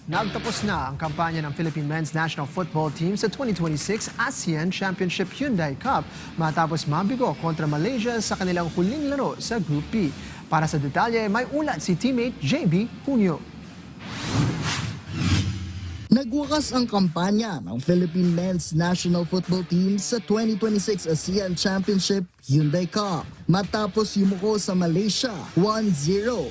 Nagtapos na ang kampanya ng Philippine Men's National Football Team sa 2026 ASEAN Championship Hyundai Cup matapos mabigo kontra Malaysia sa kanilang huling laro sa Group B. Para sa detalye, may ulat si teammate JB Junio. Nagwakas ang kampanya ng Philippine Men's National Football Team sa 2026 ASEAN Championship Hyundai Cup matapos yumuko sa Malaysia 1-0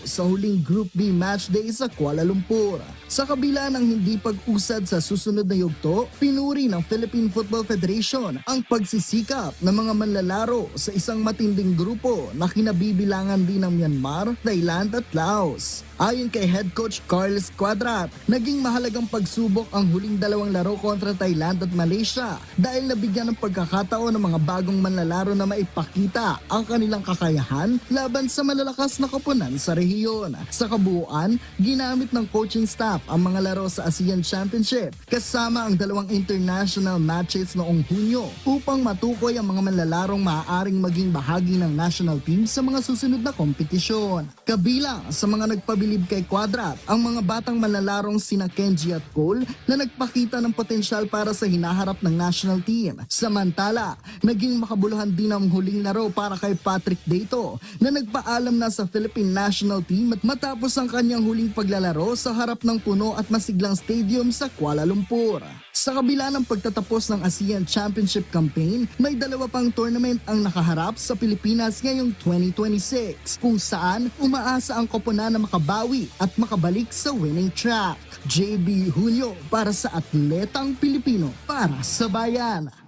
sa huling Group B matchday sa Kuala Lumpur. Sa kabila ng hindi pag-usad sa susunod na yugto, pinuri ng Philippine Football Federation ang pagsisikap ng mga manlalaro sa isang matinding grupo na kinabibilangan din ng Myanmar, Thailand at Laos. Ayon kay head coach Carlos Cuadrat, naging mahalagang pagsubok ang huling dalawang laro kontra Thailand at Malaysia dahil nabigyan ng pagkakataon ng mga bagong manlalaro na maipakita ang kanilang kakayahan laban sa malalakas na koponan sa rehiyon. Sa kabuuan, ginamit ng coaching staff ang mga laro sa ASEAN Championship kasama ang dalawang international matches noong Hunyo upang matukoy ang mga manlalarong maaaring maging bahagi ng national team sa mga susunod na kompetisyon. Kabilang sa mga nagpabilib kay Cuadrat ang mga batang manlalarong sina Kenji at Cole na nagpakita ng potensyal para sa hinaharap ng national team. Samantala, naging makabuluhan din ang huling laro para kay Patrick Dato na nagpaalam na sa Philippine National Team at matapos ang kanyang huling paglalaro sa harap ng puno at masiglang stadium sa Kuala Lumpur. Sa kabila ng pagtatapos ng ASEAN Championship campaign, may dalawa pang tournament ang nakaharap sa Pilipinas ngayong 2026 kung saan umaasa ang koponan na makabawi at makabalik sa winning track. JB Junio para sa Atletang Pilipino para sa Bayan.